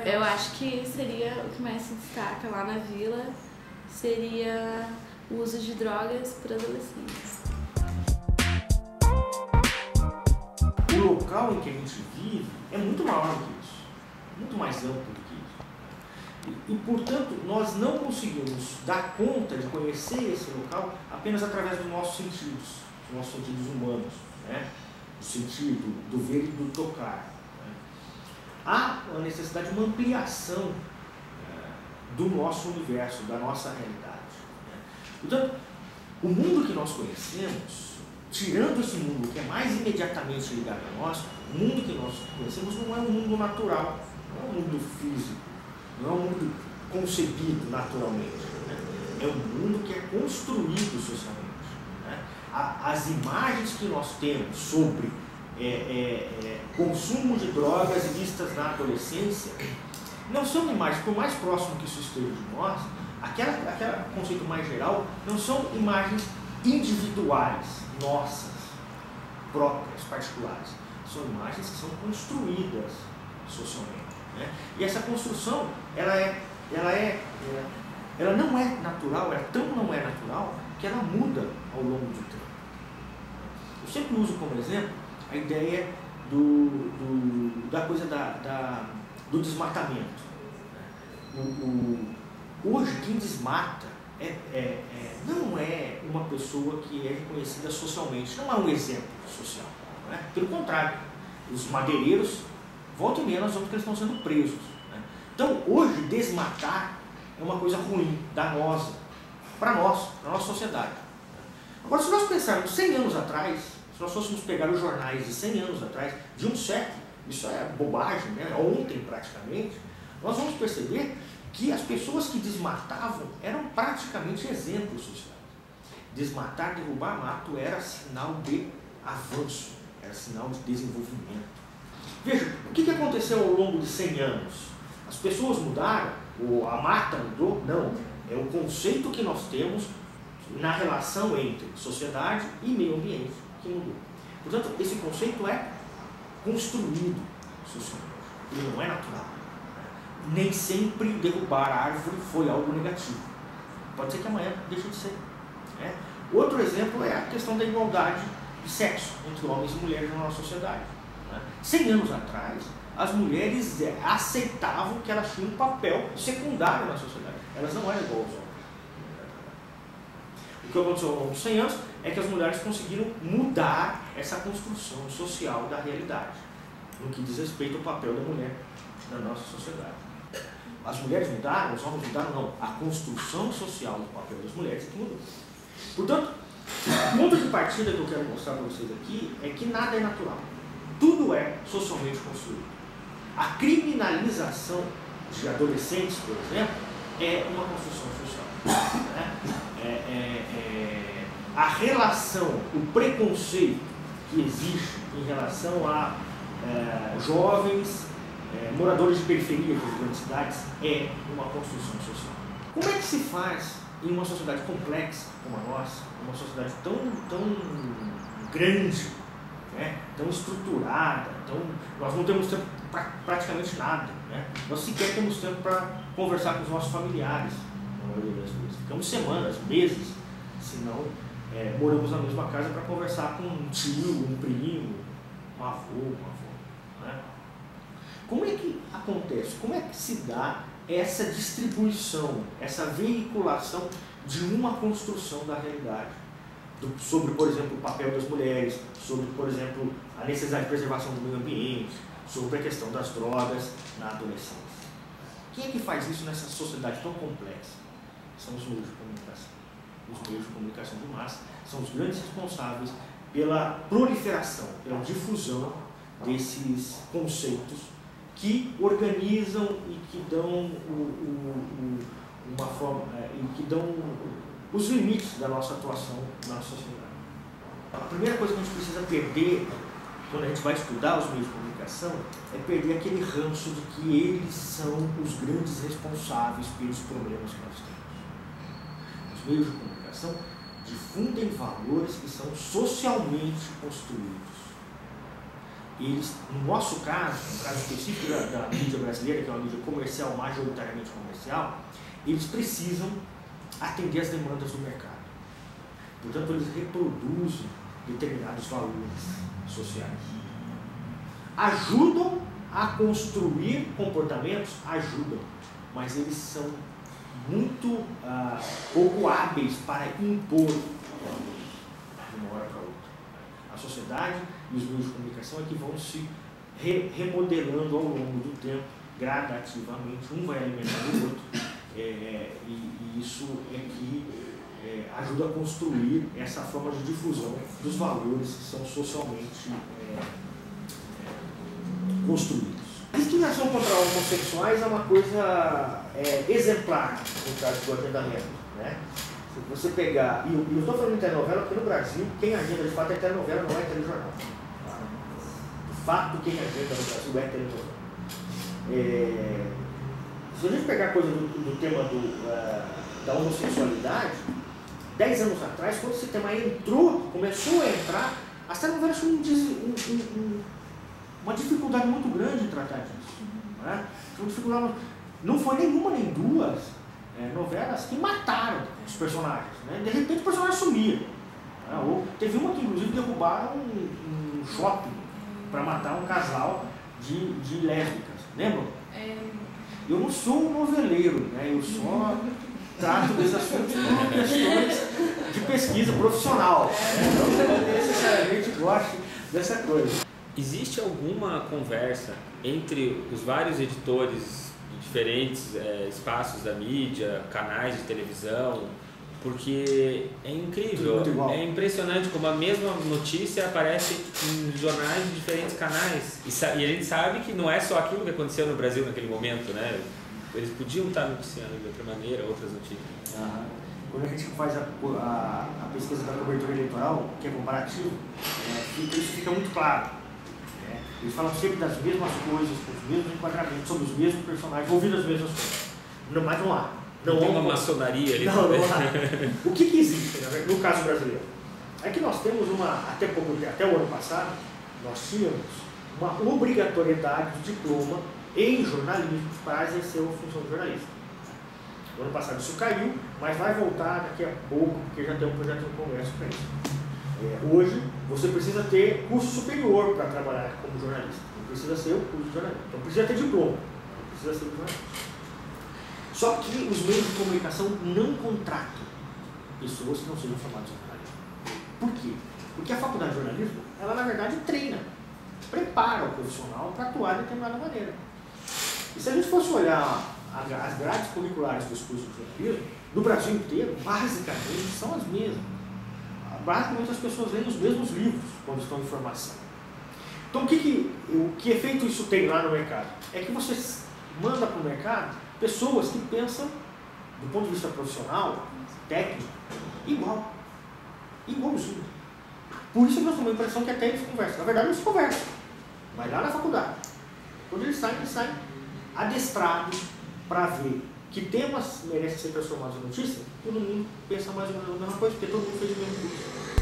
Eu acho que seria o que mais se destaca lá na vila, seria o uso de drogas por adolescentes. O local em que a gente vive é muito maior do que isso, muito mais amplo do que isso. E, portanto, nós não conseguimos dar conta de conhecer esse local apenas através dos nossos sentidos humanos, né? O sentido do ver e do tocar. Né? Há a necessidade de uma ampliação do nosso universo, da nossa realidade. Né? Portanto, o mundo que nós conhecemos, tirando esse mundo que é mais imediatamente ligado a nós, o mundo que nós conhecemos não é um mundo natural, não é um mundo físico, não é um mundo concebido naturalmente. Né? É um mundo que é construído socialmente. Né? As imagens que nós temos sobre consumo de drogas vistas na adolescência não são imagens, por mais próximo que isso esteja de nós, aquele conceito mais geral, não são imagens individuais, nossas, próprias, particulares. São imagens que são construídas socialmente. Né? E essa construção, ela não é natural, ela tão não é natural, que ela muda ao longo do tempo. Eu sempre uso como exemplo a ideia da coisa do desmatamento. Hoje, quem desmata não é uma pessoa que é reconhecida socialmente, não é um exemplo social. Não é? Pelo contrário, os madeireiros, volta e meia, nós vemos que eles estão sendo presos. Né? Então, hoje, desmatar é uma coisa ruim, danosa, para nós, na nossa sociedade. Agora, se nós pensarmos 100 anos atrás, se nós fôssemos pegar os jornais de 100 anos atrás, de um século, isso é bobagem, né? Ontem praticamente, nós vamos perceber que as pessoas que desmatavam eram praticamente exemplos sociais. Desmatar, derrubar mato era sinal de avanço, era sinal de desenvolvimento. Veja, o que aconteceu ao longo de 100 anos? As pessoas mudaram? Ou a mata mudou? Não. É o conceito que nós temos na relação entre sociedade e meio ambiente que mudou. Portanto, esse conceito é construído socialmente. Ele não é natural. Nem sempre derrubar a árvore foi algo negativo. Pode ser que amanhã deixe de ser. Né? Outro exemplo é a questão da igualdade de sexo entre homens e mulheres na nossa sociedade. Né? 100 anos atrás, as mulheres aceitavam que elas tinham um papel secundário na sociedade. Elas não eram igual aos homens. O que aconteceu ao longo dos 100 anos é que as mulheres conseguiram mudar essa construção social da realidade, no que diz respeito ao papel da mulher na nossa sociedade. As mulheres mudaram, os homens mudaram, não. A construção social do papel das mulheres é que mudou. Portanto, o ponto de partida que eu quero mostrar para vocês aqui é que nada é natural. Tudo é socialmente construído. A criminalização de adolescentes, por exemplo, é uma construção social. Né? A relação, o preconceito que existe em relação a jovens, moradores de periferia das grandes cidades, é uma construção social. Como é que se faz em uma sociedade complexa como a nossa, uma sociedade tão grande, né, tão estruturada, nós não temos tempo para praticamente nada, né? Nós sequer temos tempo para conversar com os nossos familiares, na maioria das vezes. Ficamos semanas, meses, se não moramos na mesma casa para conversar com um tio, um primo, um avô, uma avó. Né? Como é que acontece? Como é que se dá essa distribuição, essa veiculação de uma construção da realidade? Sobre, por exemplo, o papel das mulheres, sobre, por exemplo, a necessidade de preservação do meio ambiente, sobre a questão das drogas na adolescência. Quem é que faz isso nessa sociedade tão complexa? São os meios de comunicação. Os meios de comunicação de massa são os grandes responsáveis pela proliferação, pela difusão desses conceitos que organizam e que dão uma forma, e que dão os limites da nossa atuação na sociedade. A primeira coisa que a gente precisa perder quando a gente vai estudar os meios de comunicação é perder aquele ranço de que eles são os grandes responsáveis pelos problemas que nós temos. Os meios de comunicação difundem valores que são socialmente construídos. eles, no nosso caso, no caso específico da mídia brasileira, que é uma mídia comercial, majoritariamente comercial, eles precisam atender as demandas do mercado. Portanto, eles reproduzem determinados valores sociais. Ajudam a construir comportamentos? Ajudam, mas eles são muito pouco hábeis para impor de uma hora para outra. A sociedade e os meios de comunicação é que vão se remodelando ao longo do tempo, gradativamente, um vai alimentando o outro, e isso é que ajuda a construir essa forma de difusão dos valores que são socialmente construídos. A discriminação contra homossexuais é uma coisa exemplar no caso do agendamento, né? Se você pegar, e eu estou falando de telenovela porque no Brasil quem agenda de fato é telenovela, não é telejornal. De fato, quem agenda no Brasil é telenovela. Se a gente pegar a coisa do tema da homossexualidade, 10 anos atrás, quando esse tema começou a entrar, as telenovelas tinham uma dificuldade muito grande em tratar disso. Né? Não foi nenhuma nem duas novelas que mataram os personagens. Né? De repente o personagem sumia. Né? Ou teve uma que inclusive derrubaram um shopping para matar um casal de lésbicas. Lembram? Eu não sou um noveleiro, né? Eu só trato desses assuntos por questões de pesquisa profissional. Não necessariamente gosto dessa coisa. Existe alguma conversa entre os vários editores de diferentes espaços da mídia, canais de televisão? Porque é incrível, é impressionante como a mesma notícia aparece em jornais de diferentes canais. E a gente sabe que não é só aquilo que aconteceu no Brasil naquele momento, né? Eles podiam estar noticiando de outra maneira outras notícias. Quando a gente faz a pesquisa da cobertura eleitoral, que é comparativo, isso fica muito claro. Eles falam sempre das mesmas coisas, dos mesmos enquadramentos, sobre os mesmos personagens, ouvindo as mesmas coisas. Mas não há. Não tem uma maçonaria ali. Não há. O que existe, no caso brasileiro? É que nós temos até o ano passado, nós tínhamos uma obrigatoriedade de diploma em jornalismo para exercer a função de jornalista. No ano passado isso caiu, mas vai voltar daqui a pouco, porque já tem um projeto no Congresso para isso. Hoje, você precisa ter curso superior para trabalhar como jornalista. Não precisa ser o curso de jornalista. Então precisa ter diploma. Não precisa ser jornalista. Só que os meios de comunicação não contratam pessoas que não sejam formadas em jornalismo. Por quê? Porque a faculdade de jornalismo, ela na verdade treina, prepara o profissional para atuar de determinada maneira. E se a gente fosse olhar as grades curriculares dos cursos de jornalismo, no Brasil inteiro, basicamente são as mesmas. Basicamente as pessoas leem os mesmos livros quando estão em formação. Então o que efeito isso tem lá no mercado? É que você manda para o mercado pessoas que pensam, do ponto de vista profissional, técnico, igualzinho. Por isso nós temos a impressão que até eles conversam. Na verdade eles conversam, mas lá na faculdade. Quando eles saem adestrados para ver que temas merecem ser transformados em notícia, todo mundo pensa mais ou menos a mesma coisa, porque todo mundo fez o mesmo curso.